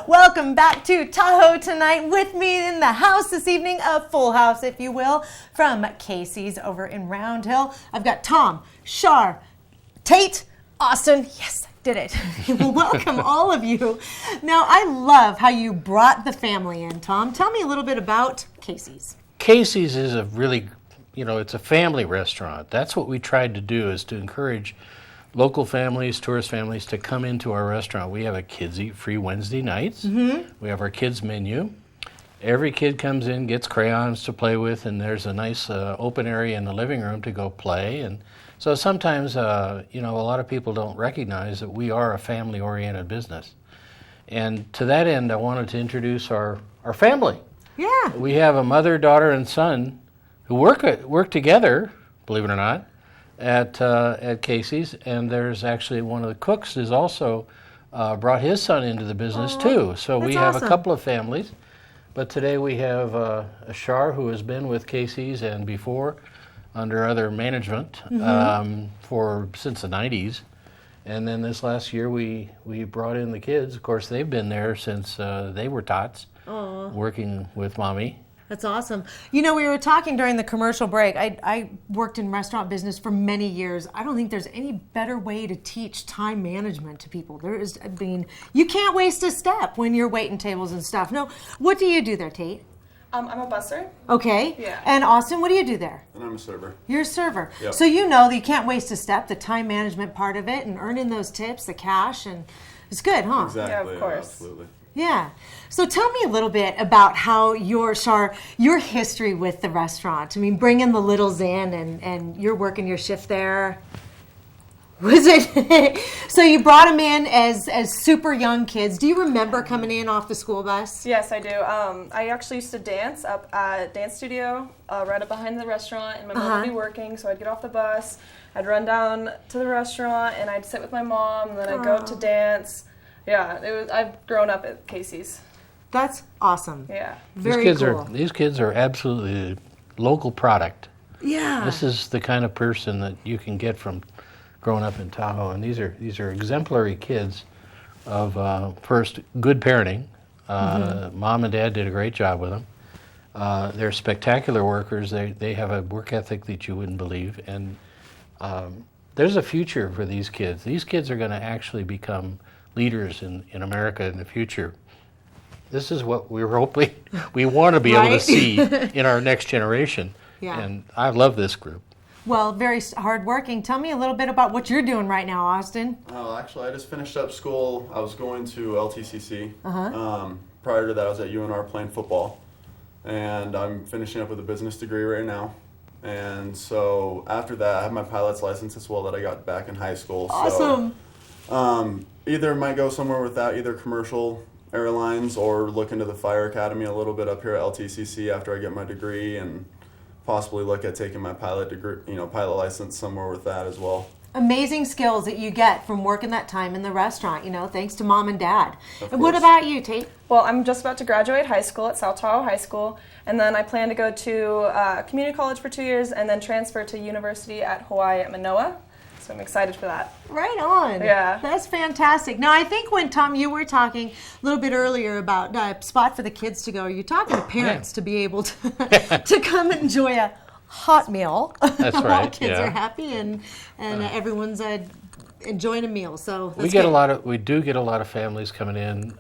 Welcome back to Tahoe Tonight. With me in the house this evening, a full house, if you will, from Casey's over in Round Hill. I've got Tom, Shar, Tate, Austin. Yes, I did it. Well, welcome all of you. Now, I love how you brought the family in, Tom. Tell me a little bit about Casey's. Casey's is a really, it's a family restaurant. That's what we tried to do, is to encourage local families, tourist families, to come into our restaurant. We have a Kids Eat Free Wednesday nights. Mm-hmm. We have our kids menu. Every kid comes in, gets crayons to play with, and there's a nice open area in the living room to go play. And so sometimes, a lot of people don't recognize that we are a family-oriented business. And to that end, I wanted to introduce our family. Yeah. We have a mother, daughter, and son who work together, believe it or not, at Casey's, and there's actually one of the cooks has also brought his son into the business too. So we have awesome. A couple of families, but today we have a Shar who has been with Casey's and before under other management since the 90s, and then this last year we brought in the kids. Of course, they've been there since they were tots, working with mommy. That's awesome. We were talking during the commercial break. I worked in restaurant business for many years. I don't think there's any better way to teach time management to people. You can't waste a step when you're waiting tables and stuff. No, what do you do there, Tate? I'm a busser. Okay. Yeah. And Austin, what do you do there? And I'm a server. You're a server. Yep. So you know that you can't waste a step, the time management part of it, and earning those tips, the cash, and it's good, huh? Exactly. Yeah, of course. Absolutely. Yeah. So tell me a little bit about how your history with the restaurant. I mean, bringing the littles in and you're working your shift there. Was it? So you brought them in as super young kids. Do you remember coming in off the school bus? Yes, I do. I actually used to dance up at dance studio right up behind the restaurant, and my mom would be working, so I'd get off the bus, I'd run down to the restaurant, and I'd sit with my mom, and then I'd go up to dance. Yeah, I've grown up at Casey's. That's awesome. Yeah. Very cool. These kids are absolutely a local product. Yeah. This is the kind of person that you can get from growing up in Tahoe, and these are exemplary kids of first good parenting. Mom and Dad did a great job with them. They're spectacular workers. They have a work ethic that you wouldn't believe, and there's a future for these kids. These kids are going to actually become leaders in America in the future. This is what we want to be able to see in our next generation. Yeah. And I love this group. Well, very hardworking. Tell me a little bit about what you're doing right now, Austin. Oh, actually, I just finished up school. I was going to LTCC. Prior to that, I was at UNR playing football. And I'm finishing up with a business degree right now. And so after that, I have my pilot's license as well that I got back in high school. Awesome. So, either might go somewhere with that, either commercial airlines, or look into the fire academy a little bit up here at LTCC after I get my degree, and possibly look at taking my pilot degree, pilot license somewhere with that as well. Amazing skills that you get from working that time in the restaurant, thanks to Mom and Dad. And what course. about you, Tate? Well, I'm just about to graduate high school at South Tahoe High School, and then I plan to go to community college for 2 years and then transfer to university at Hawaii at Manoa. So I'm excited for that. Right on. Yeah. That's fantastic. Now, I think when, Tom, you were talking a little bit earlier about a spot for the kids to go, you're talking to parents to be able to, to come and enjoy a hot meal. That's while right. kids are happy and everyone's enjoying a meal. So that's We do get a lot of families coming in,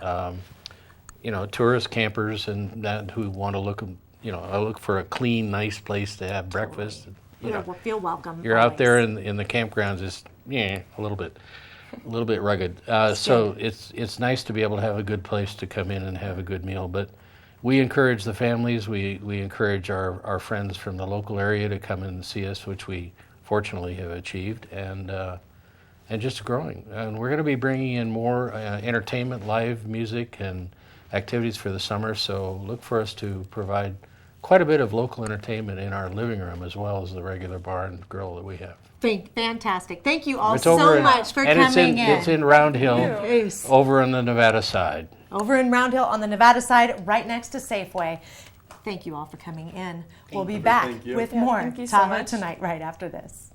tourist campers and that who want to look for a clean, nice place to have breakfast. Feel welcome. You're always. out there in the campgrounds is a little bit rugged. So it's nice to be able to have a good place to come in and have a good meal. But we encourage the families. We encourage our friends from the local area to come in and see us, which we fortunately have achieved, and just growing. And we're going to be bringing in more entertainment, live music, and activities for the summer. So look for us to provide quite a bit of local entertainment in our living room as well as the regular bar and grill that we have. Fantastic. Thank you all It's so over much for and coming in. It's in Round Hill, Yes. over on the Nevada side. Over in Round Hill on the Nevada side, right next to Safeway. Thank you all for coming in. We'll be back with more Thank you so Tahoe much. Tonight right after this.